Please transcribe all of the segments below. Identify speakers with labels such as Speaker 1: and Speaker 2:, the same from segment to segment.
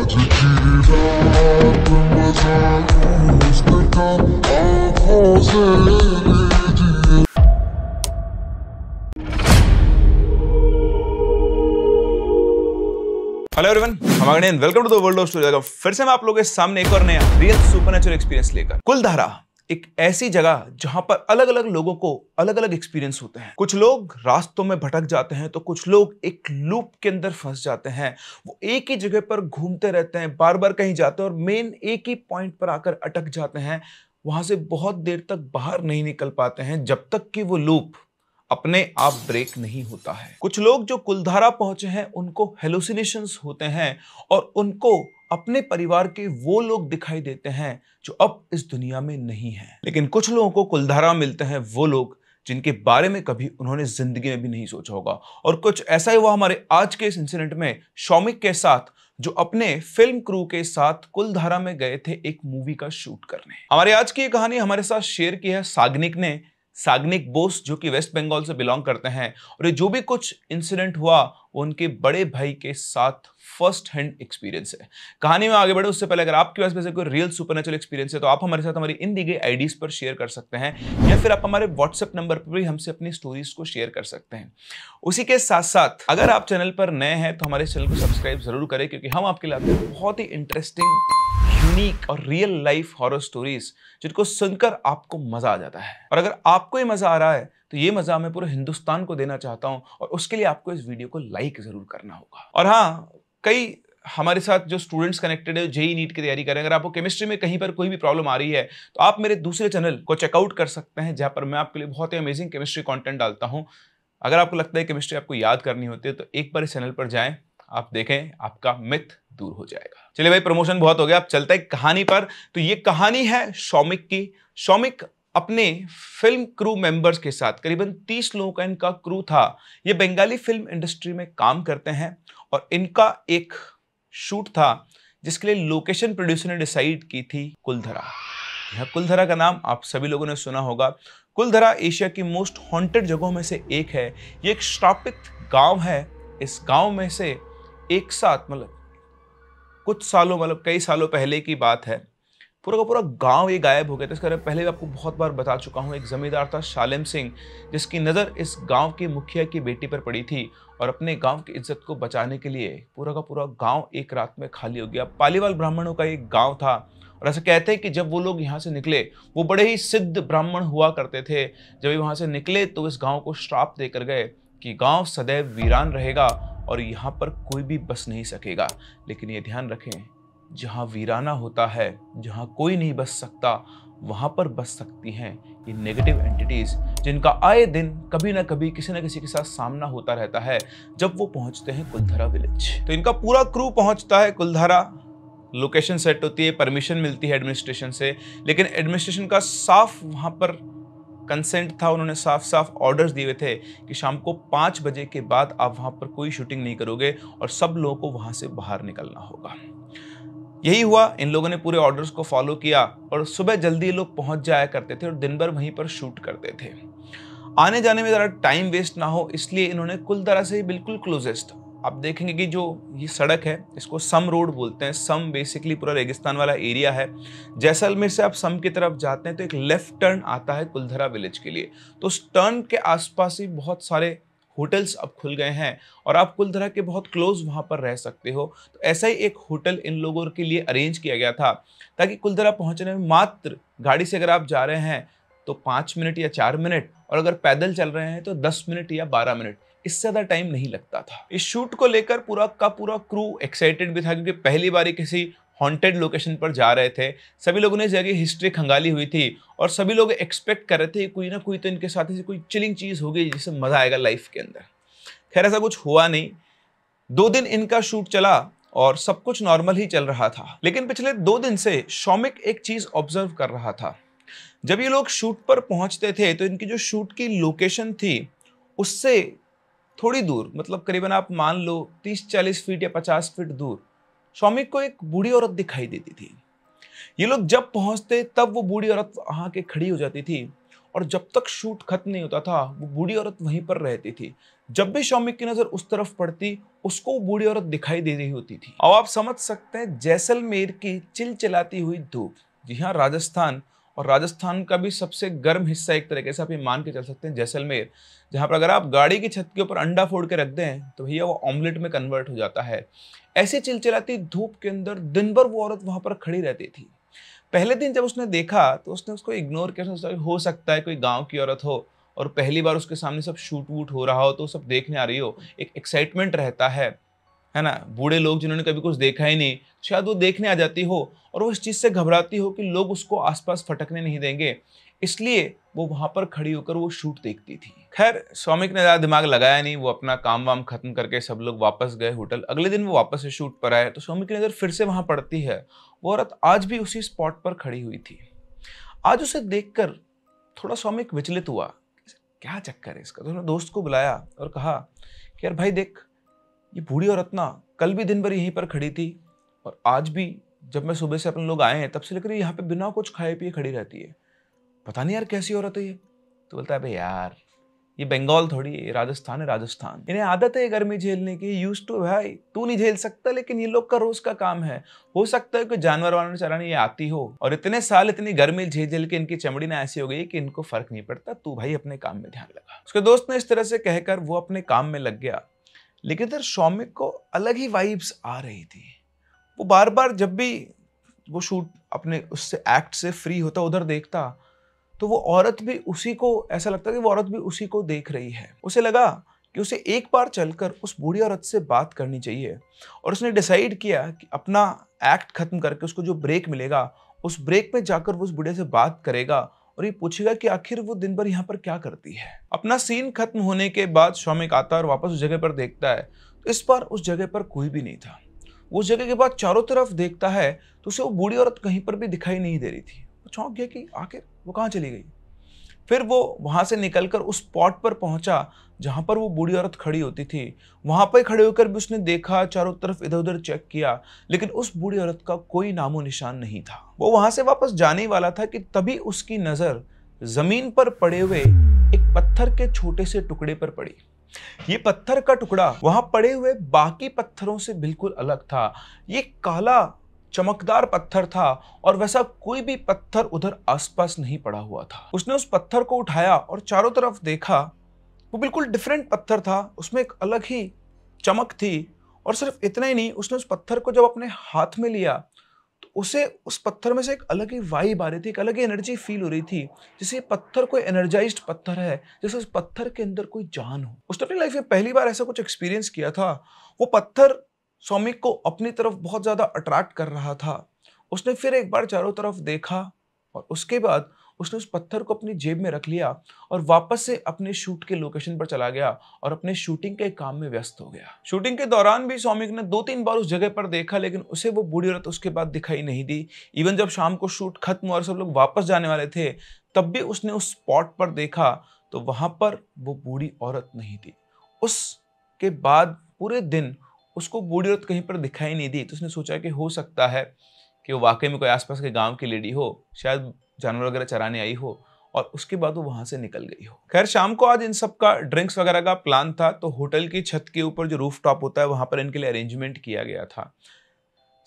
Speaker 1: आज की रात मजा उसका आँखों से लीजिए।
Speaker 2: Hello everyone, welcome to the world of story. फिर से मैं आप लोगों के सामने एक और नया रियल सुपरनेचुरल एक्सपीरियंस लेकर। कुलधारा एक ऐसी जगह जहां पर अलग अलग लोगों को अलग अलग एक्सपीरियंस होते हैं। कुछ लोग रास्तों में भटक जाते हैं तो कुछ लोग एक लूप के अंदर फंस जाते हैं। वो एक ही जगह पर घूमते रहते हैं, बार बार कहीं जाते हैं और मेन एक ही पॉइंट पर आकर अटक जाते हैं। वहां से बहुत देर तक बाहर नहीं निकल पाते हैं जब तक कि वो लूप अपने आप ब्रेक नहीं होता है। कुछ लोग जो कुलधारा पहुंचे हैं उनको हेलुसिनेशंस होते हैं और उनको अपने परिवार के वो लोग दिखाई देते हैं जो अब इस दुनिया में नहीं है। लेकिन कुछ लोगों को कुलधारा मिलते हैं वो लोग जिनके बारे में कभी उन्होंने जिंदगी में भी नहीं सोचा होगा। और कुछ ऐसा ही हुआ हमारे आज के इस इंसिडेंट में शौमिक के साथ, जो अपने फिल्म क्रू के साथ कुलधारा में गए थे एक मूवी का शूट करने। हमारी आज की ये कहानी हमारे साथ शेयर की है साग्निक ने, साग्निक बोस, जो कि वेस्ट बंगाल से बिलोंग करते हैं। और ये जो भी कुछ इंसिडेंट हुआ वो उनके बड़े भाई के साथ फर्स्ट हैंड एक्सपीरियंस है। कहानी में आगे बढ़े उससे पहले अगर आपके पास वैसे कोई रियल सुपरनेचुरल एक्सपीरियंस है तो आप हमारे साथ हमारी इन दी गई आईडीज पर शेयर कर सकते हैं, या फिर आप हमारे व्हाट्सएप नंबर पर भी हमसे अपनी स्टोरीज को शेयर कर सकते हैं। उसी के साथ साथ अगर आप चैनल पर नए हैं तो हमारे चैनल को सब्सक्राइब जरूर करें, क्योंकि हम आपके लिए बहुत ही इंटरेस्टिंग, यूनिक और रियल लाइफ हॉरर स्टोरीज जिनको सुनकर आपको मजा आ जाता है। और अगर आपको ये मजा आ रहा है तो ये मजा मैं पूरे हिंदुस्तान को देना चाहता हूं, और उसके लिए आपको इस वीडियो को लाइक जरूर करना होगा। और हाँ, कई हमारे साथ जो स्टूडेंट्स कनेक्टेड है जेईई नीट की तैयारी करें, अगर आपको केमिस्ट्री में कहीं पर कोई भी प्रॉब्लम आ रही है तो आप मेरे दूसरे चैनल को चेकआउट कर सकते हैं, जहां पर मैं आपके लिए बहुत ही अमेजिंग केमिस्ट्री कंटेंट डालता हूं। अगर आपको लगता है केमिस्ट्री आपको याद करनी होती है तो एक बार इस चैनल पर जाएं, आप देखें, आपका मिथ दूर हो जाएगा। चलिए भाई, प्रमोशन बहुत हो गया, अब चलते हैं कहानी पर। तो ये कहानी है शौमिक की। शौमिक अपने फिल्म क्रू मेंबर्स के साथ, करीबन 30 लोगों का इनका क्रू था। ये बंगाली फिल्म इंडस्ट्री में काम करते हैं और इनका एक शूट था जिसके लिए लोकेशन प्रोड्यूसर ने डिसाइड की थी कुलधरा। यह कुलधरा का नाम आप सभी लोगों ने सुना होगा। कुलधरा एशिया की मोस्ट हॉन्टेड जगहों में से एक है। ये एक श्रापित गांव है। इस गांव में से एक साथ, मतलब कुछ सालों, मतलब कई सालों पहले की बात है, पूरा का पूरा गांव ये गायब हो गया था। इसका पहले भी आपको बहुत बार बता चुका हूं। एक जमींदार था शालेम सिंह, जिसकी नज़र इस गांव के मुखिया की बेटी पर पड़ी थी, और अपने गांव की इज्जत को बचाने के लिए पूरा का पूरा गांव एक रात में खाली हो गया। पालीवाल ब्राह्मणों का एक गांव था, और ऐसा कहते हैं कि जब वो लोग यहाँ से निकले, वो बड़े ही सिद्ध ब्राह्मण हुआ करते थे। जब ये वहाँ से निकले तो इस गाँव को श्राप देकर गए कि गाँव सदैव वीरान रहेगा और यहाँ पर कोई भी बस नहीं सकेगा। लेकिन ये ध्यान रखें, जहाँ वीराना होता है, जहाँ कोई नहीं बस सकता, वहाँ पर बस सकती हैं ये नेगेटिव एंटिटीज, जिनका आए दिन कभी ना कभी किसी न किसी के साथ सामना होता रहता है जब वो पहुँचते हैं कुलधरा विलेज। तो इनका पूरा क्रू पहुँचता है कुलधरा। लोकेशन सेट होती है, परमिशन मिलती है एडमिनिस्ट्रेशन से, लेकिन एडमिनिस्ट्रेशन का साफ वहाँ पर कंसेंट था। उन्होंने साफ साफ ऑर्डर्स दिए हुए थे कि शाम को 5 बजे के बाद आप वहाँ पर कोई शूटिंग नहीं करोगे और सब लोगों को वहाँ से बाहर निकलना होगा। यही हुआ, इन लोगों ने पूरे ऑर्डर्स को फॉलो किया और सुबह जल्दी लोग पहुंच जाया करते थे और दिन भर वहीं पर शूट करते थे। आने जाने में ज़रा टाइम वेस्ट ना हो इसलिए इन्होंने कुलधरा से ही बिल्कुल क्लोजेस्ट, आप देखेंगे कि जो ये सड़क है इसको सम रोड बोलते हैं। सम बेसिकली पूरा रेगिस्तान वाला एरिया है। जैसलमेर से आप सम की तरफ जाते हैं तो एक लेफ्ट टर्न आता है कुलधरा विलेज के लिए। तो उस टर्न के आसपास ही बहुत सारे होटल्स अब खुल गए हैं और आप कुलधरा के बहुत क्लोज वहाँ पर रह सकते हो। तो ऐसा ही एक होटल इन लोगों के लिए अरेंज किया गया था, ताकि कुलधरा पहुँचने में मात्र गाड़ी से अगर आप जा रहे हैं तो 5 मिनट या 4 मिनट, और अगर पैदल चल रहे हैं तो 10 मिनट या 12 मिनट, इससे ज़्यादा टाइम नहीं लगता था। इस शूट को लेकर पूरा का पूरा क्रू एक्साइटेड भी था, क्योंकि पहली बार किसी हॉन्टेड लोकेशन पर जा रहे थे। सभी लोगों ने जगह हिस्ट्री खंगाली हुई थी और सभी लोग एक्सपेक्ट कर रहे थे कोई ना कोई तो इनके साथ ही कोई चिलिंग चीज़ होगी जिससे मज़ा आएगा लाइफ के अंदर। खैर ऐसा कुछ हुआ नहीं। 2 दिन इनका शूट चला और सब कुछ नॉर्मल ही चल रहा था। लेकिन पिछले 2 दिन से शौमिक एक चीज़ ऑब्जर्व कर रहा था। जब ये लोग शूट पर पहुंचते थे तो इनकी जो शूट की लोकेशन थी उससे थोड़ी दूर, मतलब करीबन आप मान लो 30-40 फीट या 50 फीट दूर, शौमिक को एक बूढ़ी औरत दिखाई देती थी। ये लोग जब पहुंचते तब वो बूढ़ी औरत वहां आके खड़ी हो जाती थी, और जब तक शूट खत्म नहीं होता था वो बूढ़ी औरत वहीं पर रहती थी। जब भी शौमिक की नजर उस तरफ पड़ती, उसको वो बूढ़ी औरत दिखाई दे रही होती थी। अब आप समझ सकते हैं जैसलमेर की चिलचिलाती हुई धूप। जी हाँ, राजस्थान, और राजस्थान का भी सबसे गर्म हिस्सा एक तरीके से आप ये मान के चल सकते हैं जैसलमेर, जहां पर अगर आप गाड़ी की छत के ऊपर अंडा फोड़ के रख दें तो भैया वो ऑमलेट में कन्वर्ट हो जाता है। ऐसी चिलचिलाती धूप के अंदर दिन भर वो औरत वहां पर खड़ी रहती थी। पहले दिन जब उसने देखा तो उसने उसको इग्नोर किया, सोचा हो सकता है कोई गांव की औरत हो और पहली बार उसके सामने सब शूट वूट हो रहा हो तो सब देखने आ रही हो, एक एक्साइटमेंट रहता है ना। बूढ़े लोग जिन्होंने कभी कुछ देखा ही नहीं, शायद वो देखने आ जाती हो और वो इस चीज से घबराती हो कि लोग उसको आसपास फटकने नहीं देंगे, इसलिए वो वहां पर खड़ी होकर वो शूट देखती थी। खैर शौमिक ने ज्यादा दिमाग लगाया नहीं, वो अपना काम वाम खत्म करके सब लोग वापस गए होटल। अगले दिन वो वापस से शूट पर आए तो शौमिक की नजर फिर से वहां पड़ती है। वो औरत आज भी उसी स्पॉट पर खड़ी हुई थी। आज उसे देखकर थोड़ा शौमिक विचलित हुआ, क्या चक्कर है इसका। तो उसने दोस्त को बुलाया और कहा कि यार भाई देख, ये बूढ़ी औरत ना कल भी दिन भर यहीं पर खड़ी थी और आज भी जब मैं सुबह से अपने लोग आए हैं तब से लेकर यहाँ पे बिना कुछ खाए पिए खड़ी रहती है। पता नहीं यार कैसी औरत है ये। तो बोलता है भाई यार, ये बंगाल थोड़ी है, राजस्थान है, राजस्थान। इन्हें आदत है गर्मी झेलने की, यूज टू। भाई तू नहीं झेल सकता, लेकिन ये लोग का रोज का काम है। हो सकता है कोई जानवर वानवर चराने ये आती हो और इतने साल इतनी गर्मी झेल झेल के इनकी चमड़ी ना ऐसी हो गई कि इनको फर्क नहीं पड़ता। तू भाई अपने काम में ध्यान लगा। उसके दोस्त ने इस तरह से कहकर वो अपने काम में लग गया। लेकिन इधर शौमिक को अलग ही वाइब्स आ रही थी। वो बार बार जब भी वो शूट अपने उससे एक्ट से फ्री होता उधर देखता तो वो औरत भी उसी को, ऐसा लगता कि वो औरत भी उसी को देख रही है। उसे लगा कि उसे एक बार चलकर उस बूढ़ी औरत से बात करनी चाहिए और उसने डिसाइड किया कि अपना एक्ट खत्म करके उसको जो ब्रेक मिलेगा उस ब्रेक में जाकर वो उस बूढ़े से बात करेगा और ये पूछेगा कि आखिर वो दिन भर यहाँ पर क्या करती है। अपना सीन खत्म होने के बाद शौमिक आता है और वापस उस जगह पर देखता है तो इस बार उस जगह पर कोई भी नहीं था। वो उस जगह के बाद चारों तरफ देखता है तो उसे वो बूढ़ी औरत कहीं पर भी दिखाई नहीं दे रही थी। वो चौंक गया कि आखिर वो कहाँ चली गई। फिर वो वहां से निकलकर उस स्पॉट पर पहुंचा जहां पर वो बूढ़ी औरत खड़ी होती थी। वहां पर खड़े होकर भी उसने देखा, चारों तरफ इधर उधर चेक किया, लेकिन उस बूढ़ी औरत का कोई नामो निशान नहीं था। वो वहां से वापस जाने ही वाला था कि तभी उसकी नजर जमीन पर पड़े हुए एक पत्थर के छोटे से टुकड़े पर पड़ी। ये पत्थर का टुकड़ा वहां पड़े हुए बाकी पत्थरों से बिल्कुल अलग था। ये काला चमकदार पत्थर था और वैसा कोई भी पत्थर उधर आसपास नहीं पड़ा हुआ था। उसने उस पत्थर को उठाया और चारों तरफ देखा। वो बिल्कुल डिफरेंट पत्थर था, उसमें एक अलग ही चमक थी। और सिर्फ इतना ही नहीं, उसने उस पत्थर को जब अपने हाथ में लिया तो उसे उस पत्थर में से एक अलग ही वाइब आ रही थी, एक अलग ही एनर्जी फील हो रही थी, जैसे पत्थर कोई एनर्जाइज्ड पत्थर है, जैसे उस पत्थर के अंदर कोई जान हो। उसने अपनी लाइफ में पहली बार ऐसा कुछ एक्सपीरियंस किया था। वो पत्थर शौमिक को अपनी तरफ बहुत ज्यादा अट्रैक्ट कर रहा था। उसने फिर एक बार चारों तरफ देखा और उसके बाद उसने उस पत्थर को अपनी जेब में रख लिया और वापस से अपने शूट के लोकेशन पर चला गया और अपने शूटिंग के काम में व्यस्त हो गया। शूटिंग के दौरान भी शौमिक ने 2-3 बार उस जगह पर देखा, लेकिन उसे वो बूढ़ी औरत उसके बाद दिखाई नहीं दी। इवन जब शाम को शूट खत्म और सब लोग वापस जाने वाले थे तब भी उसने उस स्पॉट पर देखा तो वहां पर वो बूढ़ी औरत नहीं थी। उसके बाद पूरे दिन उसको बूढ़ी औरत कहीं पर दिखाई नहीं दी। तो उसने सोचा कि हो सकता है कि वो वाकई में कोई आसपास के गांव की लेडी हो, शायद जानवर वगैरह चराने आई हो, और उसके बाद वो वहां से निकल गई हो। खैर शाम को आज इन सब का ड्रिंक्स वगैरह का प्लान था, तो होटल की छत के ऊपर जो रूफ टॉप होता है वहां पर इनके लिए अरेंजमेंट किया गया था।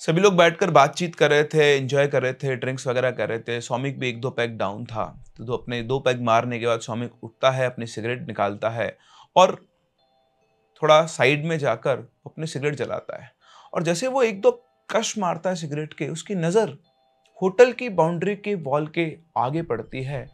Speaker 2: सभी लोग बैठकर बातचीत कर रहे थे, एंजॉय कर रहे थे, ड्रिंक्स वगैरह कर रहे थे। शौमिक भी 1-2 पैग डाउन था। तो अपने 2 पैग मारने के बाद शौमिक उठता है, अपनी सिगरेट निकालता है और थोड़ा साइड में जाकर अपने सिगरेट जलाता है। और जैसे वो 1-2 कश मारता है सिगरेट के, उसकी नजर होटल की बाउंड्री के वॉल के आगे पड़ती है।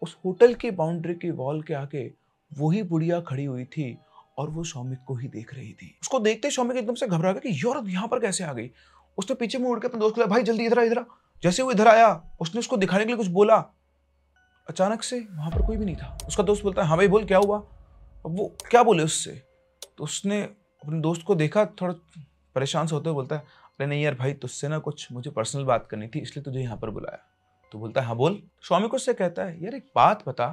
Speaker 2: उस होटल की बाउंड्री के वॉल के आगे वही बुढ़िया खड़ी हुई थी और वो शौमिक को ही देख रही थी। उसको देखते शौमिक एकदम से घबरा गया कि ये औरत यहाँ पर कैसे आ गई। उसने पीछे मुड़ के अपने दोस्त को कहा, भाई जल्दी इधर आ, इधर आ। जैसे वो इधर आया उसने उसको दिखाने के लिए कुछ बोला, अचानक से वहां पर कोई भी नहीं था। उसका दोस्त बोलता है, हाँ भाई बोल क्या हुआ। अब वो क्या बोले उससे, तो उसने अपने दोस्त को देखा, थोड़ा परेशान से होते हुए बोलता है, अरे नहीं यार भाई, तुझसे ना कुछ मुझे पर्सनल बात करनी थी, इसलिए तुझे यहाँ पर बुलाया। तो बोलता है, हाँ बोल। शौमिक उससे कहता है, यार एक बात बता,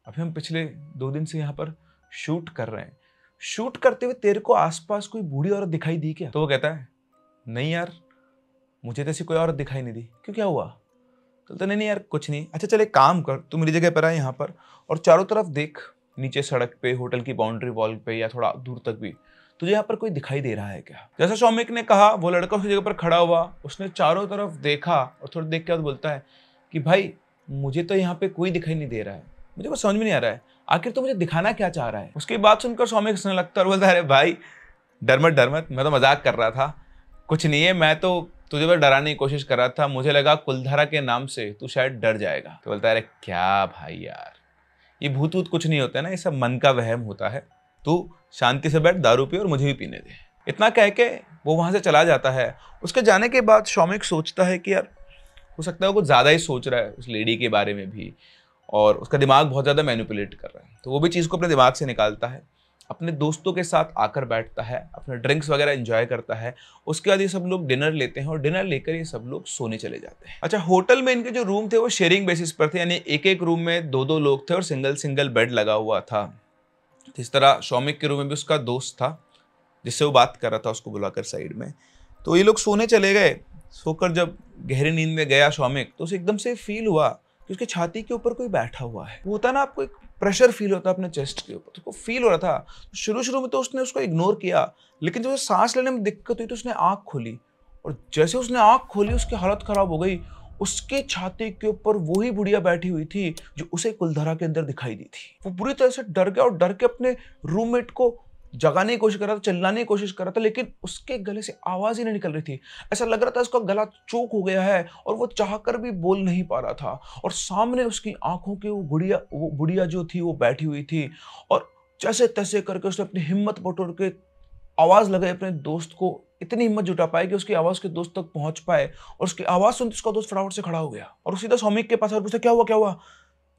Speaker 2: अभी हम पिछले 2 दिन से यहाँ पर शूट कर रहे हैं, शूट करते हुए तेरे को आसपास कोई बूढ़ी औरत दिखाई दी क्या? तो वो कहता है, नहीं यार मुझे तो ऐसी कोई औरत दिखाई नहीं दी। क्यों, क्या हुआ? तो नहीं नहीं यार कुछ नहीं। अच्छा चल एक काम कर, तू मेरी जगह पर आ यहाँ पर और चारों तरफ देख, नीचे सड़क पे, होटल की बाउंड्री वॉल पे या थोड़ा दूर तक भी, तुझे यहाँ पर कोई दिखाई दे रहा है क्या? जैसा सौमिक ने कहा, वो लड़का उसी जगह पर खड़ा हुआ, उसने चारों तरफ देखा और थोड़ा देख के बाद बोलता है कि भाई मुझे तो यहाँ पे कोई दिखाई नहीं दे रहा है, मुझे बस समझ में नहीं आ रहा है आखिर तो मुझे दिखाना क्या चाह रहा है। उसकी बात सुनकर सौमिक हंसने लगता है और बोलता है, अरे भाई डर मत, मैं तो मजाक कर रहा था, कुछ नहीं है, मैं तो तुझे बस डराने की कोशिश कर रहा था, मुझे लगा कुलधारा के नाम से तू शायद डर जाएगा। तो बोलता है, अरे क्या भाई यार, ये भूत वूत कुछ नहीं होता है ना, ये सब मन का वहम होता है, तू शांति से बैठ, दारू पी और मुझे भी पीने दे। इतना कह के वो वहां से चला जाता है। उसके जाने के बाद सौमिक सोचता है कि यार हो सकता है वो कुछ ज्यादा ही सोच रहा है उस लेडी के बारे में भी, और उसका दिमाग बहुत ज्यादा मैनिपुलेट कर रहा है। तो वो भी चीज को अपने दिमाग से निकालता है, अपने दोस्तों के साथ आकर बैठता है, अपने ड्रिंक्स वगैरह एंजॉय करता है। उसके बाद ये सब लोग डिनर लेते हैं और डिनर लेकर ये सब लोग सोने चले जाते हैं। अच्छा, होटल में इनके जो रूम थे वो शेयरिंग बेसिस पर थे, यानी एक एक रूम में दो दो लोग थे और सिंगल सिंगल बेड लगा हुआ था। जिस तरह सौमिक के रूम में भी उसका दोस्त था जिससे वो बात कर रहा था, उसको बुलाकर साइड में। तो ये लोग सोने चले गए। सोकर जब गहरी नींद में गया सौमिक, तो उसे एकदम से फील हुआ कि उसकी छाती के ऊपर कोई बैठा हुआ है। वो होता है ना, आपको एक प्रेशर फील होता है अपने चेस्ट के ऊपर, तो उसको फील हो रहा था। तो शुरू में तो उसने उसको इग्नोर किया, लेकिन जब सांस लेने में दिक्कत हुई तो उसने आंख खोली, और जैसे उसने आंख खोली उसकी हालत खराब हो गई। उसके छाती के ऊपर वही बुढ़िया बैठी हुई थी जो उसे कुलधारा के अंदर दिखाई दी थी। वो बुरी तरह से डर गया और डर के अपने रूममेट को जगाने की कोशिश कर रहा था, चिल्लाने की कोशिश कर रहा था, लेकिन उसके गले से आवाज ही नहीं निकल रही थी। ऐसा लग रहा था उसका गला चोक हो गया है और वो चाहकर भी बोल नहीं पा रहा था। और सामने उसकी आंखों की वो बुढ़िया जो थी वो बैठी हुई थी, और जैसे तैसे करके उसने अपनी हिम्मत बटोर के आवाज लगाई अपने दोस्त को। इतनी हिम्मत जुटा पाए कि उसकी आवाज के दोस्त तक पहुंच पाए, और उसकी आवाज सुनते उसका दोस्त फटाफट से खड़ा हो गया और सीधा सौमिक के पास और पूछा, क्या हुआ?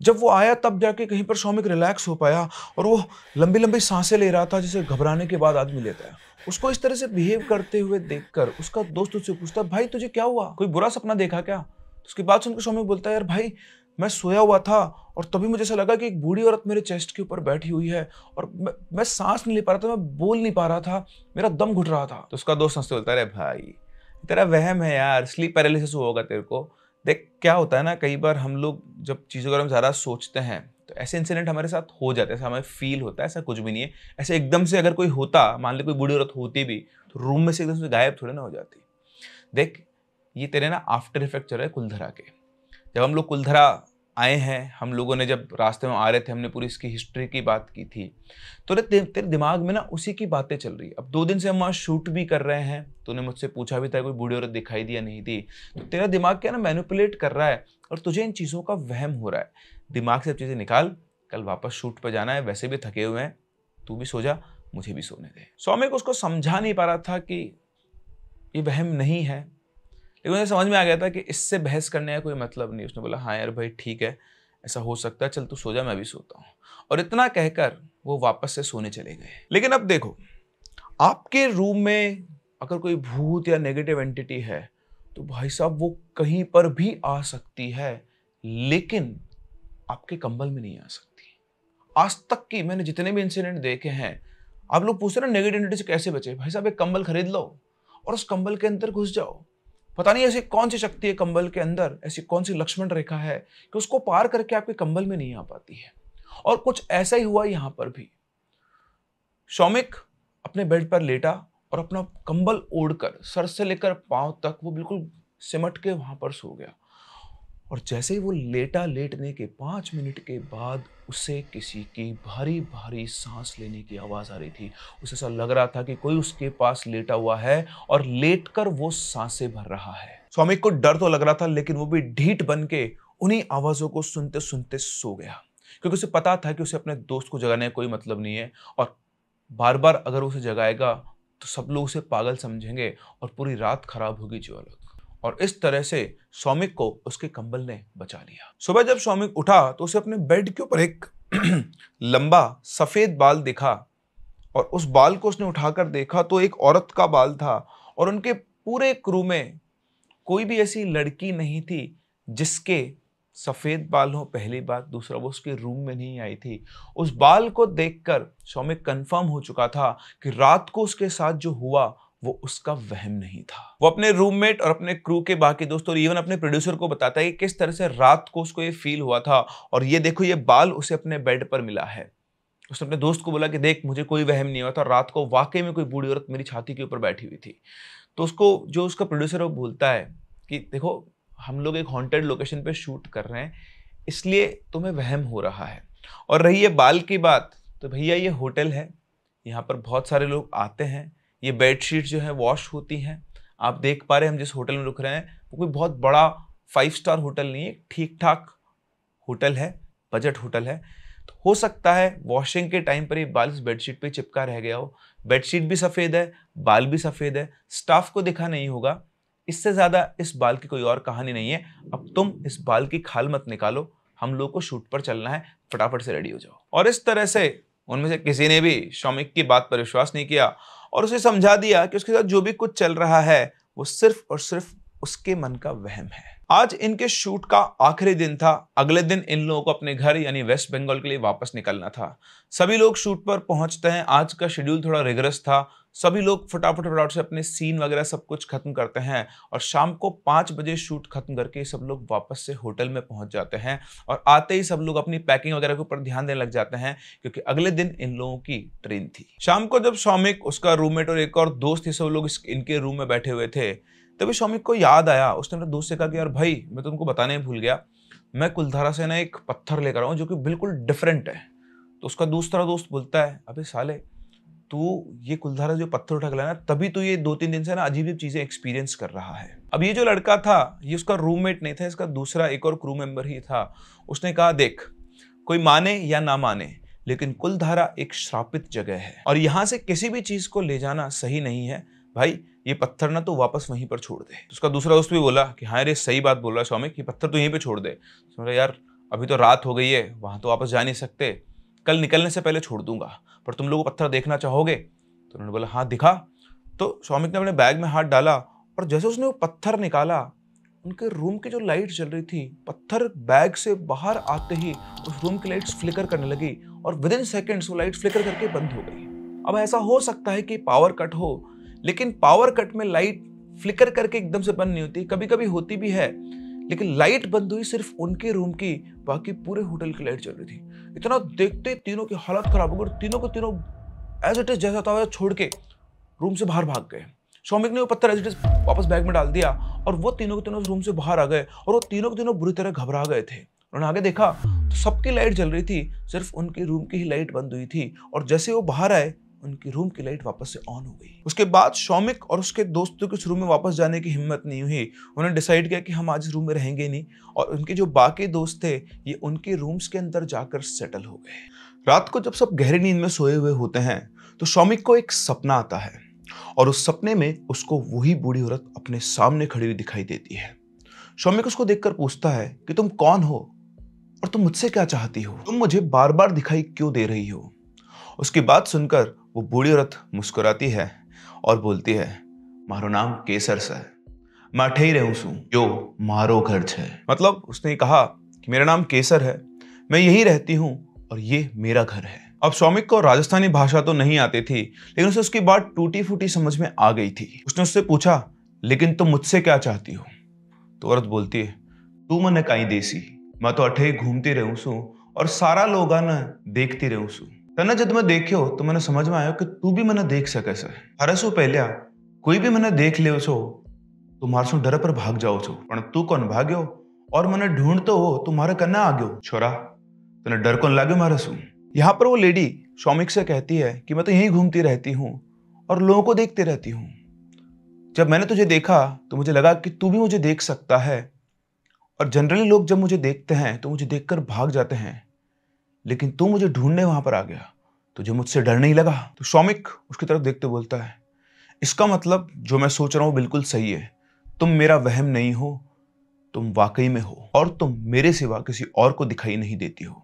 Speaker 2: जब वो आया तब जाके कहीं पर सौमिक रिलैक्स हो पाया, और वो लंबी लंबी सांसें ले रहा था जैसे घबराने के बाद आदमी लेता है। उसको इस तरह से बिहेव करते हुए देखकर उसका दोस्त उससे पूछता है, भाई तुझे क्या हुआ, कोई बुरा सपना देखा क्या? उसकी बात सुनकर सौमिक बोलता है, यार भाई मैं सोया हुआ था और तभी मुझे ऐसा लगा कि एक बूढ़ी औरत मेरे चेस्ट के ऊपर बैठी हुई है, और मैं सांस नहीं ले पा रहा था, मैं बोल नहीं पा रहा था, मेरा दम घुट रहा था। तो उसका दोस्त हंसते बोलता है, अरे भाई तेरा वहम है यार, स्लीप पैरालिसिस होगा तेरे को। देख क्या होता है ना, कई बार हम लोग जब चीज़ों के बारे में ज़्यादा सोचते हैं तो ऐसे इंसिडेंट हमारे साथ हो जाते हैं, ऐसा हमें फील होता है। ऐसा कुछ भी नहीं है। ऐसे एकदम से अगर कोई होता, मान ली कोई बूढ़ी औरत होती भी, तो रूम में से एकदम से गायब थोड़े ना हो जाती। देख ये तेरे ना आफ्टर इफेक्ट चल रहे हैं कुलधारा के। जब हम लोग कुलधारा आए हैं, हम लोगों ने जब रास्ते में आ रहे थे, हमने पूरी इसकी हिस्ट्री की बात की थी, तो तेरे दिमाग में ना उसी की बातें चल रही है। अब 2 दिन से हम वहाँ शूट भी कर रहे हैं, तूने मुझसे पूछा भी था कोई बूढ़ी औरत दिखाई दी या नहीं दी, तो तेरा दिमाग क्या ना मैनिपुलेट कर रहा है और तुझे इन चीज़ों का वहम हो रहा है। दिमाग से चीज़ें निकाल, कल वापस शूट पर जाना है, वैसे भी थके हुए हैं, तू भी सो जा, मुझे भी सोने दे। सौमिक उसको समझा नहीं पा रहा था कि ये वहम नहीं है, लेकिन उन्हें समझ में आ गया था कि इससे बहस करने का कोई मतलब नहीं। उसने बोला, हाँ यार भाई ठीक है, ऐसा हो सकता है, चल तू सो जा, मैं भी सोता हूँ। और इतना कहकर वो वापस से सोने चले गए। लेकिन अब देखो, आपके रूम में अगर कोई भूत या नेगेटिव एंटिटी है तो भाई साहब वो कहीं पर भी आ सकती है, लेकिन आपके कंबल में नहीं आ सकती। आज तक की मैंने जितने भी इंसिडेंट देखे हैं, आप लोग पूछते ना नेगेटिव एंटिटी से कैसे बचे, भाई साहब एक कंबल खरीद लो और उस कंबल के अंदर घुस जाओ। पता नहीं ऐसी कौन सी शक्ति है कंबल के अंदर, ऐसी कौन सी लक्ष्मण रेखा है कि उसको पार करके आपके कंबल में नहीं आ पाती है। और कुछ ऐसा ही हुआ यहां पर भी। सौमिक अपने बेड पर लेटा और अपना कंबल ओढ़कर सर से लेकर पांव तक वो बिल्कुल सिमट के वहां पर सो गया। और जैसे ही वो लेटने के 5 मिनट के बाद उसे किसी की भारी भारी सांस लेने की आवाज आ रही थी। उसे ऐसा लग रहा था कि कोई उसके पास लेटा हुआ है और लेटकर वो सांसें भर रहा है। सौमिक को डर तो लग रहा था, लेकिन वो भी ढीठ बन के उन्हीं आवाजों को सुनते सुनते सो गया, क्योंकि उसे पता था कि उसे अपने दोस्त को जगाने का कोई मतलब नहीं है, और बार बार अगर उसे जगाएगा तो सब लोग उसे पागल समझेंगे और पूरी रात खराब होगी जो अलग। और इस तरह से सौमिक को उसके कंबल ने बचा लिया। सुबह जब सौमिक उठा तो उसे अपने बेड के ऊपर एक लंबा सफेद बाल दिखा, और उस बाल को उसने उठाकर देखा तो एक औरत का बाल था, और उनके पूरे क्रू में कोई भी ऐसी लड़की नहीं थी जिसके सफेद बाल हो। पहली बात, दूसरा वो उसके रूम में नहीं आई थी। उस बाल को देखकर सौमिक कंफर्म हो चुका था कि रात को उसके साथ जो हुआ वो उसका वहम नहीं था। वो अपने रूममेट और अपने क्रू के बाकी दोस्तों और इवन अपने प्रोड्यूसर को बताता है कि किस तरह से रात को उसको ये फील हुआ था, और ये देखो ये बाल उसे अपने बेड पर मिला है। उसने अपने दोस्त को बोला कि देख मुझे कोई वहम नहीं हुआ था, रात को वाकई में कोई बूढ़ी औरत मेरी छाती के ऊपर बैठी हुई थी। तो उसको जो उसका प्रोड्यूसर है वो बोलता है कि देखो हम लोग एक हॉन्टेड लोकेशन पे शूट कर रहे हैं, इसलिए तुम्हें वहम हो रहा है। और रही है बाल की बात, तो भैया ये होटल है, यहाँ पर बहुत सारे लोग आते हैं, ये बेडशीट जो है वॉश होती हैं। आप देख पा रहे हैं हम जिस होटल में रुक रहे हैं वो कोई बहुत बड़ा 5 स्टार होटल नहीं है, ठीक ठाक होटल है, बजट होटल है। तो हो सकता है वॉशिंग के टाइम पर ये बाल इस बेडशीट पे चिपका रह गया हो। बेडशीट भी सफ़ेद है, बाल भी सफ़ेद है, स्टाफ को दिखा नहीं होगा। इससे ज़्यादा इस बाल की कोई और कहानी नहीं है। अब तुम इस बाल की खाल मत निकालो, हम लोग को शूट पर चलना है, फटाफट से रेडी हो जाओ। और इस तरह से उनमें से किसी ने भी शौमिक की बात पर विश्वास नहीं किया और उसे समझा दिया कि उसके साथ जो भी कुछ चल रहा है वो सिर्फ और सिर्फ उसके मन का वहम है। आज इनके शूट का आखिरी दिन था। अगले दिन इन लोगों को अपने घर यानी वेस्ट बंगाल के लिए वापस निकलना था। सभी लोग शूट पर पहुंचते हैं। आज का शेड्यूल थोड़ा रिगरस था। सभी लोग फटाफट से अपने सीन वगैरह सब कुछ खत्म करते हैं और शाम को 5 बजे शूट खत्म करके सब लोग वापस से होटल में पहुंच जाते हैं। और आते ही सब लोग अपनी पैकिंग वगैरह के ऊपर ध्यान देने लग जाते हैं क्योंकि अगले दिन इन लोगों की ट्रेन थी। शाम को जब शौमिक, उसका रूममेट और एक और दोस्त, ये सब लोग इनके रूम में बैठे हुए थे, तभी शौमिक को याद आया। उसने अपने दोस्त से कहा कि यार भाई मैं तुमको बताने भूल गया, मैं कुलधारा से ना एक पत्थर लेकर आऊँ जो कि बिल्कुल डिफरेंट है। तो उसका दूसरा दोस्त बोलता है अबे साले तू ये कुलधारा जो पत्थर उठा के लाया ना, तभी तो ये 2-3 दिन से ना अजीब अजीब चीजें एक्सपीरियंस कर रहा है। अब ये जो लड़का था ये उसका रूममेट नहीं था, इसका दूसरा एक और क्रू मेंबर ही था। उसने कहा देख कोई माने या ना माने लेकिन कुलधारा एक श्रापित जगह है और यहाँ से किसी भी चीज को ले जाना सही नहीं है। भाई ये पत्थर ना तो वापस वहीं पर छोड़ दे। तो उसका दूसरा दोस्त भी बोला कि हाँ रे सही बात बोल रहा है शौमिक, ये पत्थर तो यहीं पे छोड़ दे। तो बोला यार अभी तो रात हो गई है, वहां तो वापस जा नहीं सकते, कल निकलने से पहले छोड़ दूंगा, पर तुम लोग पत्थर देखना चाहोगे? तो उन्होंने बोला हाँ दिखा। तो शौमिक ने अपने बैग में हाथ डाला और जैसे उसने वो पत्थर निकाला, उनके रूम की जो लाइट जल रही थी, पत्थर बैग से बाहर आते ही उस रूम की लाइट्स फ्लिकर करने लगी और विदिन सेकेंड्स वो लाइट फ्लिकर करके बंद हो गई। अब ऐसा हो सकता है कि पावर कट हो, लेकिन पावर कट में लाइट फ्लिकर करके एकदम से बंद नहीं होती, कभी कभी होती भी है। लेकिन लाइट बंद हुई सिर्फ उनके रूम की, बाकी पूरे होटल की लाइट चल रही थी। इतना देखते तीनों की हालत खराब हो गई, तीनों को तीनों एज इट इज जैसा था वैसा छोड़ के रूम से बाहर भाग गए। शौमिक ने वो पत्थर एज इट इज वापस बैग में डाल दिया और वो तीनों के तीनों रूम से बाहर आ गए और वो तीनों के तीनों बुरी तरह घबरा गए थे। उन्होंने आगे देखा तो सबकी लाइट जल रही थी, सिर्फ उनके रूम की ही लाइट बंद हुई थी और जैसे वो बाहर आए उनकी रूम की लाइट वापस से ऑन हो गई। उसके बाद शौमिक और उसके दोस्तों के रूम में वापस जाने की हिम्मत नहीं हुई। उन्होंने डिसाइड किया कि हम आज इस रूम में रहेंगे नहीं और उनके जो बाकी दोस्त थे ये उनके रूम्स के अंदर जाकर सेटल हो गए। रात को जब सब गहरी नींद में सोए हुए होते हैं तो शौमिक को एक सपना आता है और उस सपने में उसको वही बूढ़ी औरत अपने सामने खड़ी हुई दिखाई देती है। शौमिक उसको देखकर पूछता है कि तुम कौन हो और तुम मुझसे क्या चाहती हो? तुम मुझे बार बार दिखाई क्यों दे रही हो? उसकी बात सुनकर वो बूढ़ी औरत मुस्कुराती है और बोलती है मारो नाम केसर से, मैं अठे ही रहूं सू जो मारो घर है। मतलब उसने कहा कि मेरा नाम केसर है, मैं यही रहती हूं और ये मेरा घर है। अब शौमिक को राजस्थानी भाषा तो नहीं आती थी, लेकिन उसे उसकी बात टूटी फूटी समझ में आ गई थी। उसने उससे पूछा लेकिन तुम मुझसे क्या चाहती हो? तो औरत बोलती है तू मने काई देसी, मैं तो अठे ही घूमती रहूं सू और सारा लोग ना देखती रहूं सू। तने जब मैं देखियो तो मैंने समझ में आयो कि तू भी मैंने देख सके से। अरे सो पहले कोई भी मैंने देख लियो छो तो मार सो डर पर भाग जाओ छो, पण तू कौन भाग्यो और मैंने ढूंढतो हो तुम्हारे कन्ना आ गयो छोरा, तने डर कौन लाग्यो मारे सू। यहाँ पर वो लेडी शौमिक से कहती है कि मैं तो यहीं घूमती रहती हूँ और लोगों को देखते रहती हूँ। जब मैंने तुझे देखा तो मुझे लगा कि तू भी मुझे देख सकता है और जनरली लोग जब मुझे देखते हैं तो मुझे देखकर भाग जाते हैं, लेकिन तू मुझे ढूंढने वहां पर आ गया, तुझे मुझसे डर नहीं लगा? तो शौमिक उसकी तरफ देखते बोलता है इसका मतलब जो मैं सोच रहा हूं बिल्कुल सही है, तुम मेरा वहम नहीं हो, तुम वाकई में हो और तुम मेरे सिवा किसी और को दिखाई नहीं देती हो।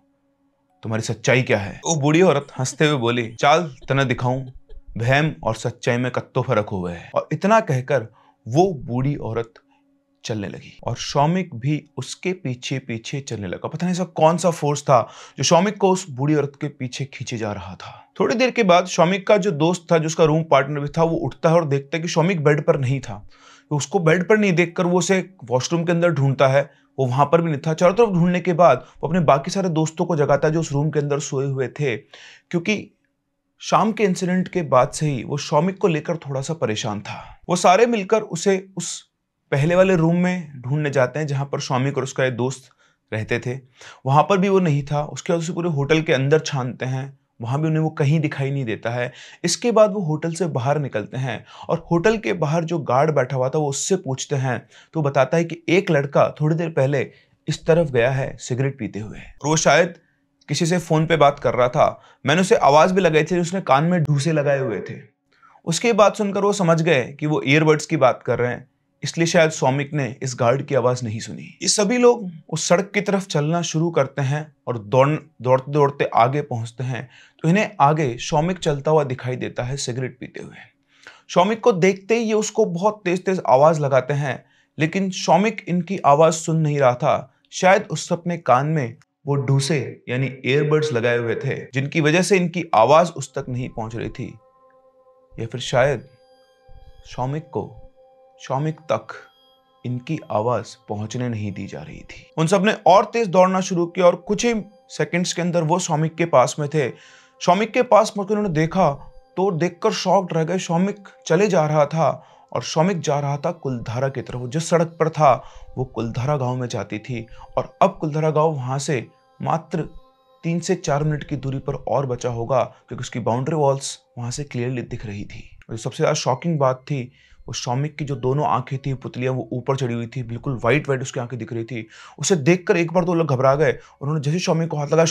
Speaker 2: तुम्हारी सच्चाई क्या है? वो बूढ़ी औरत हंसते हुए बोली चाल तने दिखाऊं, वहम और सच्चाई में कत्तो फर्क हो गए है। और इतना कहकर वो बूढ़ी औरत चलने लगी और शौमिक भी उसके पीछे पीछे चलने लगा। पता नहीं ऐसा कौन सा फोर्स था जो शौमिक को उस बूढ़ी औरत के पीछे खींचे जा रहा था। थोड़ी देर के बाद शौमिक का जो दोस्त था, जिसका रूम पार्टनर भी था, वो उठता है और देखता है कि शौमिक बेड पर नहीं था। तो उसको बेड पर नहीं देखकर वो उसे वॉशरूम के अंदर ढूंढता है, वो वहां पर भी नहीं था। चारों तरफ ढूंढने के बाद वो अपने बाकी सारे दोस्तों को जगाता है जो उस रूम के अंदर सोए हुए थे, क्योंकि शाम के इंसिडेंट के बाद से ही वो शौमिक को लेकर थोड़ा सा परेशान था। वो सारे मिलकर उसे उस पहले वाले रूम में ढूंढने जाते हैं जहां पर शौमिक और उसका एक दोस्त रहते थे। वहां पर भी वो नहीं था। उसके बाद उसे पूरे होटल के अंदर छानते हैं, वहां भी उन्हें वो कहीं दिखाई नहीं देता है। इसके बाद वो होटल से बाहर निकलते हैं और होटल के बाहर जो गार्ड बैठा हुआ था वो उससे पूछते हैं, तो वो बताता है कि एक लड़का थोड़ी देर पहले इस तरफ गया है सिगरेट पीते हुए, और वो शायद किसी से फोन पे बात कर रहा था। मैंने उसे आवाज भी लगाई थी, उसने कान में ढूंसे लगाए हुए थे। उसके बाद सुनकर वो समझ गए कि वो ईयरबड्स की बात कर रहे हैं, इसलिए शायद शौमिक ने इस गार्ड की आवाज नहीं सुनी। ये सभी लोग उस सड़क की तरफ चलना शुरू करते हैं और दौड़ते दौड़ते आगे पहुंचते हैं, तो इन्हें आगे शौमिक चलता हुआ दिखाई देता है सिगरेट पीते हुए। शौमिक को देखते ही ये उसको बहुत तेज तेज आवाज लगाते हैं, लेकिन शौमिक इनकी आवाज सुन नहीं रहा था। शायद उस अपने कान में वो ढूसे यानी ईयरबड्स लगाए हुए थे, जिनकी वजह से इनकी आवाज उस तक नहीं पहुंच रही थी, या फिर शायद शौमिक तक इनकी आवाज पहुंचने नहीं दी जा रही थी। उन सब ने और तेज दौड़ना शुरू किया और कुछ ही सेकंड्स के अंदर वो शौमिक के पास में थे। शौमिक के पास पहुंचकर उन्होंने देखा तो देखकर शॉक्ड रह गए। शौमिक चले जा रहा था और शौमिक जा रहा था कुलधारा की तरफ। जिस सड़क पर था वो कुलधारा गांव में जाती थी, और अब कुलधारा गांव वहां से मात्र 3 से 4 मिनट की दूरी पर और बचा होगा, क्योंकि उसकी बाउंड्री वॉल्स वहां से क्लियरली दिख रही थी। और सबसे ज्यादा शॉकिंग बात थी, वो शौमिक की जो दोनों आंखें थी पुतलियां वो ऊपर चढ़ी हुई थी, बिल्कुल वाइट उसकी आंखें दिख रही थी। उसे देखकर एक बार तो लोग घबरा गए। उन्होंने जैसे शौमिक को हाथ लगाया,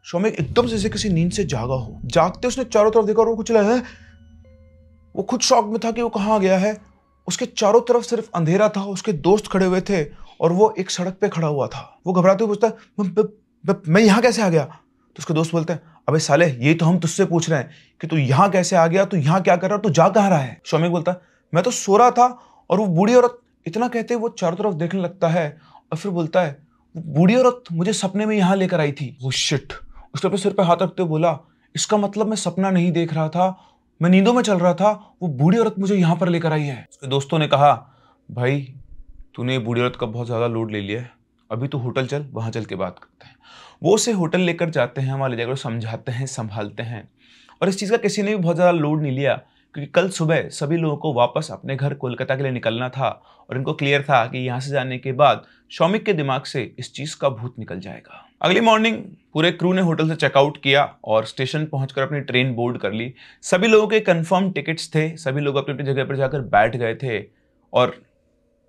Speaker 2: शौमिक एकदम से जैसे किसी नींद से जागा हो। जागते उसने चारों तरफ देखा और वो कुछ लगा, वो खुद शॉक में था कि वो कहाँ गया है। उसके चारों तरफ सिर्फ अंधेरा था, उसके दोस्त खड़े हुए थे और वो एक सड़क पे खड़ा हुआ था। वो घबराते हुए पूछता, मैं यहाँ कैसे आ गया? तो उसके दोस्त बोलते हैं, अबे साले यही तो हम तुझसे पूछ रहे हैं कि तू यहाँ कैसे आ गया, तू यहाँ क्या कर रहा है, तू जा कहाँ रहा है? शौमिक बोलता है, मैं तो सो रहा था। और वो बूढ़ी औरत इतना कहते वो चारों तरफ देखने लगता है और फिर बोलता है, बूढ़ी औरत मुझे सपने में यहाँ लेकर आई थी। वो शिट। उसने अपने सिर पे हाथ रखते हुए बोला, इसका मतलब मैं सपना नहीं देख रहा था, मैं नींदों में चल रहा था, वो बूढ़ी औरत मुझे यहाँ पर लेकर आई है। उसके दोस्तों ने कहा, भाई तूने बूढ़ी औरत का बहुत ज्यादा लोड ले लिया है, अभी तू होटल चल, वहां चल के बात करते हैं। वो उसे होटल लेकर जाते हैं, वहां ले जाकर समझाते हैं, संभालते हैं। और इस चीज का किसी ने भी बहुत ज्यादा लोड नहीं लिया, क्योंकि कल सुबह सभी लोगों को वापस अपने घर कोलकाता के लिए निकलना था और इनको क्लियर था कि यहाँ से जाने के बाद शौमिक के दिमाग से इस चीज का भूत निकल जाएगा। अगली मॉर्निंग पूरे क्रू ने होटल से चेकआउट किया और स्टेशन पहुंचकर अपनी ट्रेन बोर्ड कर ली। सभी लोगों के कंफर्म टिकट्स थे, सभी लोग अपनी अपनी जगह पर जाकर बैठ गए थे। और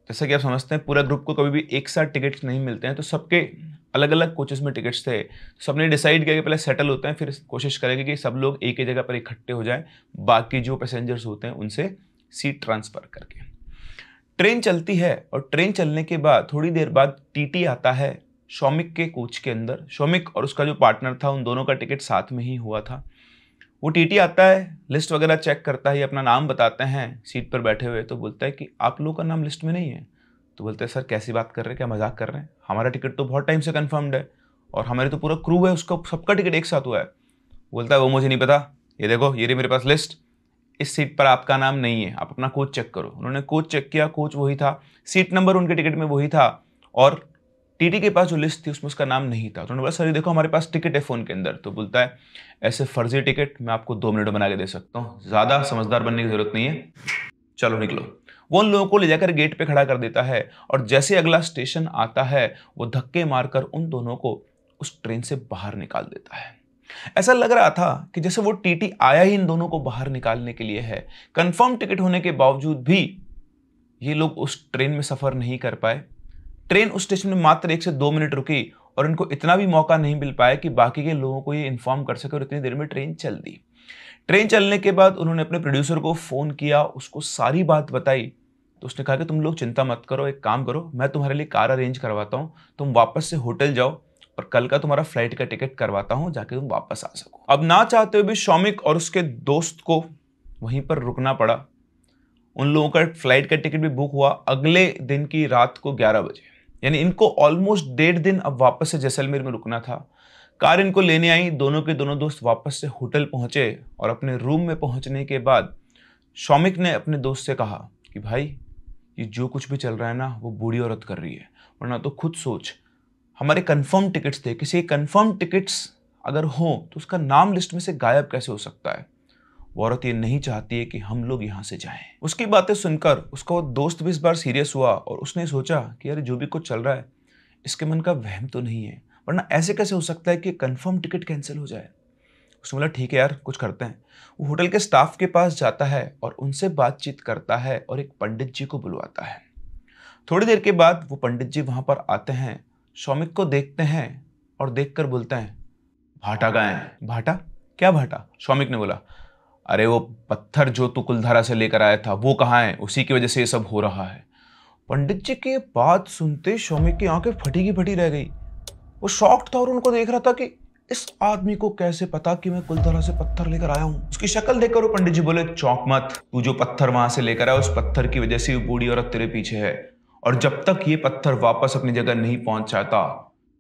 Speaker 2: जैसा कि आप समझते हैं पूरा ग्रुप को कभी भी एक साथ टिकट्स नहीं मिलते हैं, तो सबके अलग अलग कोचेस में टिकट्स थे। सबने डिसाइड किया कि पहले सेटल होते हैं, फिर कोशिश करेंगे कि सब लोग एक ही जगह पर इकट्ठे हो जाएं, बाकी जो पैसेंजर्स होते हैं उनसे सीट ट्रांसफर करके। ट्रेन चलती है और ट्रेन चलने के बाद थोड़ी देर बाद टीटी आता है शौमिक के कोच के अंदर। शौमिक और उसका जो पार्टनर था उन दोनों का टिकट साथ में ही हुआ था। वो टीटी आता है, लिस्ट वगैरह चेक करता है, अपना नाम बताते हैं सीट पर बैठे हुए, तो बोलता है कि आप लोगों का नाम लिस्ट में नहीं है। तो बोलते हैं, सर कैसी बात कर रहे हैं, क्या मजाक कर रहे हैं, हमारा टिकट तो बहुत टाइम से कंफर्म्ड है और हमारे तो पूरा क्रू है, उसका सबका टिकट एक साथ हुआ है। बोलता है, वो मुझे नहीं पता, ये देखो ये रही मेरे पास लिस्ट, इस सीट पर आपका नाम नहीं है, आप अपना कोच चेक करो। उन्होंने कोच चेक किया, कोच वही था, सीट नंबर उनके टिकट में वही था, और टीटी के पास जो लिस्ट थी उसमें उसका नाम नहीं था। तो उन्होंने बोला, सर ये देखो हमारे पास टिकट है फ़ोन के अंदर। तो बोलता है, ऐसे फर्जी टिकट मैं आपको 2 मिनट बना के दे सकता हूँ, ज़्यादा समझदार बनने की जरूरत नहीं है, चलो निकलो। वो उन लोगों को ले जाकर गेट पे खड़ा कर देता है और जैसे अगला स्टेशन आता है वो धक्के मारकर उन दोनों को उस ट्रेन से बाहर निकाल देता है। ऐसा लग रहा था कि जैसे वो टीटी आया ही इन दोनों को बाहर निकालने के लिए है। कंफर्म टिकट होने के बावजूद भी ये लोग उस ट्रेन में सफर नहीं कर पाए। ट्रेन उस स्टेशन में मात्र 1 से 2 मिनट रुकी और इनको इतना भी मौका नहीं मिल पाया कि बाकी के लोगों को ये इन्फॉर्म कर सके, और इतनी देर में ट्रेन चल दी। ट्रेन चलने के बाद उन्होंने अपने प्रोड्यूसर को फोन किया, उसको सारी बात बताई। तो उसने कहा कि तुम लोग चिंता मत करो, एक काम करो, मैं तुम्हारे लिए कार अरेंज करवाता हूँ, तुम वापस से होटल जाओ और कल का तुम्हारा फ्लाइट का टिकट करवाता हूँ, जाके तुम वापस आ सको। अब ना चाहते हुए भी शौमिक और उसके दोस्त को वहीं पर रुकना पड़ा। उन लोगों का फ्लाइट का टिकट भी बुक हुआ अगले दिन की रात को 11 बजे, यानी इनको ऑलमोस्ट 1.5 दिन अब वापस से जैसलमेर में रुकना था। कार इनको लेने आई, दोनों के दोनों दोस्त वापस से होटल पहुंचे और अपने रूम में पहुंचने के बाद शौमिक ने अपने दोस्त से कहा कि भाई ये जो कुछ भी चल रहा है ना वो बूढ़ी औरत कर रही है। वरना तो खुद सोच, हमारे कंफर्म टिकट्स थे, किसी कंफर्म टिकट्स अगर हो तो उसका नाम लिस्ट में से गायब कैसे हो सकता है। वो औरत ये नहीं चाहती है कि हम लोग यहाँ से जाएं। उसकी बातें सुनकर उसका वो दोस्त भी इस बार सीरियस हुआ और उसने सोचा कि यार जो भी कुछ चल रहा है इसके मन का वहम तो नहीं है, वरना ऐसे कैसे हो सकता है कि कंफर्म टिकट कैंसिल हो जाए। उसने बोला ठीक है यार कुछ करते हैं। वो होटल के स्टाफ के पास जाता है और उनसे बातचीत करता है और एक पंडित जी को बुलवाता है। थोड़ी देर के बाद वो पंडित जी वहां पर आते हैं, शौमिक को देखते हैं और देखकर बोलते हैं भाटा कहाँ है? भाटा? क्या भाटा? शौमिक ने बोला अरे वो पत्थर जो तू कुलधारा से लेकर आया था वो कहाँ है? उसी की वजह से ये सब हो रहा है। पंडित जी की बात सुनते शौमिक की आंखें फटी की फटी रह गई। वो शॉक्ड था और उनको देख रहा था कि इस आदमी को कैसे पता कि मैं कुलधारा से पत्थर लेकर आया हूं। उसकी शक्ल देखकर वो पंडित जी बोले चौंक मत, तू जो पत्थर वहां से लेकर आया उस पत्थर की वजह से वो बूढ़ी औरत तेरे पीछे है, और जब तक ये पत्थर वापस अपनी जगह नहीं पहुंच जाता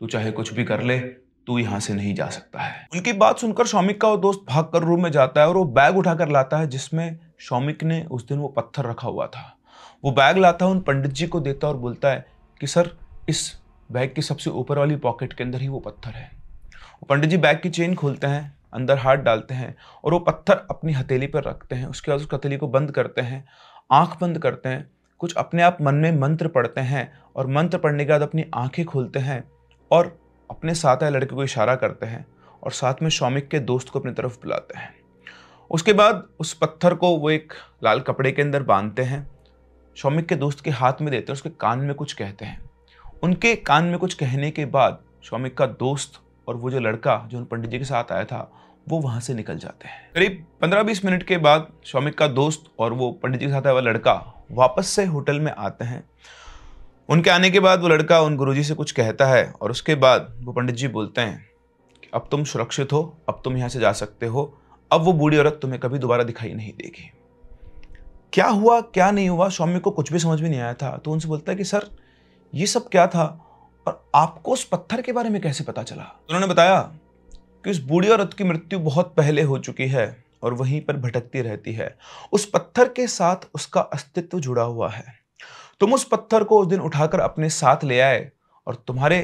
Speaker 2: तू चाहे कुछ भी कर ले, तू यहां से नहीं जा सकता है। उनकी बात सुनकर शौमिक का वो दोस्त भागकर रूम में जाता है और वो बैग उठाकर लाता है जिसमें शौमिक ने उस दिन वो पत्थर रखा हुआ था। वो बैग लाता है, उन पंडित जी को देता है और बोलता है कि सर इस बैग की सबसे ऊपर वाली पॉकेट के अंदर ही वो पत्थर है। वो पंडित जी बैग की चेन खोलते हैं, अंदर हाथ डालते हैं और वो पत्थर अपनी हथेली पर रखते हैं। उसके बाद उस हथेली को बंद करते हैं, आंख बंद करते हैं, कुछ अपने आप मन में मंत्र पढ़ते हैं और मंत्र पढ़ने के बाद अपनी आंखें खोलते हैं और अपने साथ आए लड़के को इशारा करते हैं और साथ में शौमिक के दोस्त को अपनी तरफ बुलाते हैं। उसके बाद उस पत्थर को वो एक लाल कपड़े के अंदर बांधते हैं, शौमिक के दोस्त के हाथ में देते हैं, उसके कान में कुछ कहते हैं। उनके कान में कुछ कहने के बाद शौमिक का दोस्त और वो जो लड़का जो उन पंडित जी के साथ आया था वो वहां से निकल जाते हैं। करीब 15-20 मिनट के बाद शौमिक का दोस्त और वो पंडित जी के साथ आया हुआ लड़का वापस से होटल में आते हैं। उनके आने के बाद वो लड़का उन गुरुजी से कुछ कहता है और उसके बाद वो पंडित जी बोलते हैं कि अब तुम सुरक्षित हो, अब तुम यहाँ से जा सकते हो, अब वो बूढ़ी औरत तुम्हें कभी दोबारा दिखाई नहीं देगी। क्या हुआ क्या नहीं हुआ शौमिक को कुछ भी समझ में नहीं आया था। तो उनसे बोलता है कि सर ये सब क्या था और आपको उस पत्थर के बारे में कैसे पता चला। उन्होंने बताया कि उस बूढ़ी औरत की मृत्यु बहुत पहले हो चुकी है और वहीं पर भटकती रहती है। उस पत्थर के साथ उसका अस्तित्व जुड़ा हुआ है। तुम उस पत्थर को उस दिन उठाकर अपने साथ ले आए और तुम्हारे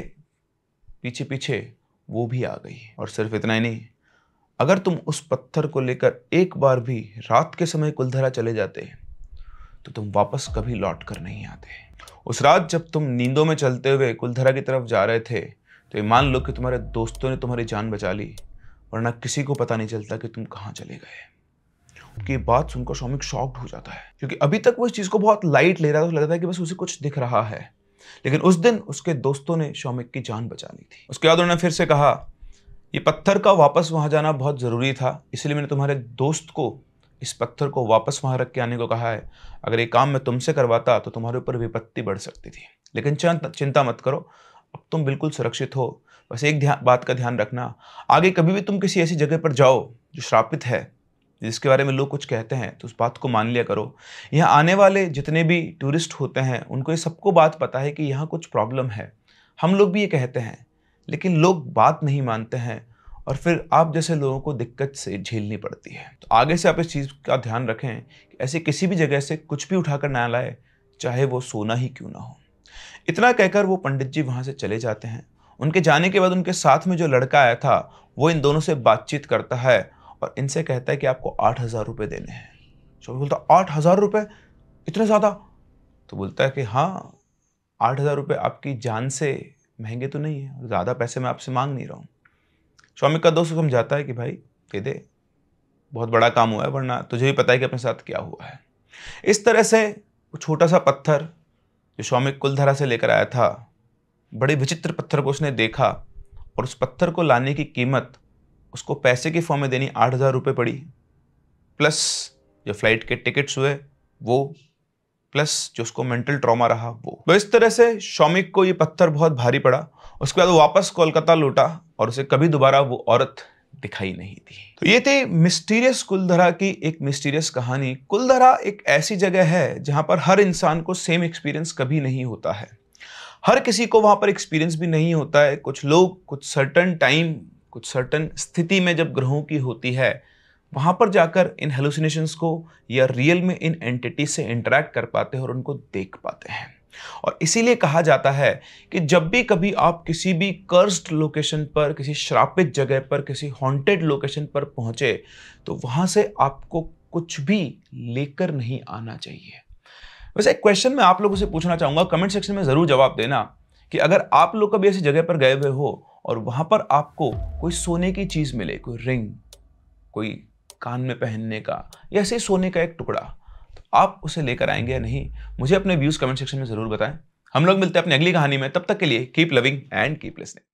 Speaker 2: पीछे पीछे वो भी आ गई। और सिर्फ इतना ही नहीं, अगर तुम उस पत्थर को लेकर एक बार भी रात के समय कुलधारा चले जाते तो तुम वापस कभी लौट कर नहीं आते। उस रात जब तुम नींदों में चलते हुए कुलधारा की तरफ जा रहे थे तो ये मान लो कि तुम्हारे दोस्तों ने तुम्हारी जान बचा ली, वरना किसी को पता नहीं चलता कि तुम कहाँ चले गए। उनकी बात सुनकर शौमिक शॉक्ड हो जाता है क्योंकि अभी तक वो इस चीज को बहुत लाइट ले रहा था। लगता है कि बस उसे कुछ दिख रहा है, लेकिन उस दिन उसके दोस्तों ने शौमिक की जान बचा ली थी। उसके बाद उन्होंने फिर से कहा ये पत्थर का वापस वहां जाना बहुत जरूरी था, इसलिए मैंने तुम्हारे दोस्त को इस पत्थर को वापस वहां रख के आने को कहा है। अगर ये काम मैं तुमसे करवाता तो तुम्हारे ऊपर विपत्ति बढ़ सकती थी, लेकिन चिंता मत करो, अब तुम बिल्कुल सुरक्षित हो। बस एक बात का ध्यान रखना, आगे कभी भी तुम किसी ऐसी जगह पर जाओ जो श्रापित है, जिसके बारे में लोग कुछ कहते हैं, तो उस बात को मान लिया करो। यहाँ आने वाले जितने भी टूरिस्ट होते हैं उनको ये सबको बात पता है कि यहाँ कुछ प्रॉब्लम है। हम लोग भी ये कहते हैं, लेकिन लोग बात नहीं मानते हैं और फिर आप जैसे लोगों को दिक्कत से झेलनी पड़ती है। तो आगे से आप इस चीज़ का ध्यान रखें कि ऐसे किसी भी जगह से कुछ भी उठाकर ना लाए, चाहे वो सोना ही क्यों ना हो। इतना कहकर वो पंडित जी वहाँ से चले जाते हैं। उनके जाने के बाद उनके साथ में जो लड़का आया था वो इन दोनों से बातचीत करता है और इनसे कहता है कि आपको 8,000 रुपये देने हैं। शौमिक बोलता 8,000 रुपये, इतने ज़्यादा? तो बोलता है कि हाँ, 8,000 रुपये आपकी जान से महंगे तो नहीं है, ज़्यादा पैसे मैं आपसे मांग नहीं रहा हूँ। शौमिक का दोस्त समझाता है कि भाई दे दे, बहुत बड़ा काम हुआ है, वरना तुझे भी पता है कि अपने साथ क्या हुआ है। इस तरह से वो छोटा सा पत्थर जो शौमिक कुलधारा से लेकर आया था, बड़े विचित्र पत्थर को उसने देखा और उस पत्थर को लाने की कीमत उसको पैसे के फॉर्म में देनी 8,000 रुपये पड़ी, प्लस जो फ्लाइट के टिकट्स हुए वो, प्लस जो उसको मेंटल ट्रॉमा रहा वो। तो इस तरह से शौमिक को ये पत्थर बहुत भारी पड़ा। उसके बाद वो वापस कोलकाता लौटा और उसे कभी दोबारा वो औरत दिखाई नहीं दी। तो ये थी मिस्टीरियस कुलधारा की एक मिस्टीरियस कहानी। कुलधारा एक ऐसी जगह है जहां पर हर इंसान को सेम एक्सपीरियंस कभी नहीं होता है, हर किसी को वहां पर एक्सपीरियंस भी नहीं होता है। कुछ लोग कुछ सर्टन टाइम, कुछ सर्टन स्थिति में जब ग्रहों की होती है वहां पर जाकर इन हेलुसिनेशंस को या रियल में इन एंटिटी से इंटरेक्ट कर पाते हैं और उनको देख पाते हैं। और इसीलिए कहा जाता है कि जब भी कभी आप किसी भी कर्स्ड लोकेशन पर, किसी श्रापित जगह पर, किसी हॉन्टेड लोकेशन पर पहुंचे तो वहां से आपको कुछ भी लेकर नहीं आना चाहिए। वैसे एक क्वेश्चन मैं आप लोगों से पूछना चाहूंगा, कमेंट सेक्शन में जरूर जवाब देना कि अगर आप लोग कभी ऐसी जगह पर गए हुए हो और वहां पर आपको कोई सोने की चीज मिले, कोई रिंग, कोई कान में पहनने का या ऐसे सोने का एक टुकड़ा, तो आप उसे लेकर आएंगे या नहीं? मुझे अपने व्यूज कमेंट सेक्शन में जरूर बताएं। हम लोग मिलते हैं अपनी अगली कहानी में, तब तक के लिए keep loving and keep listening.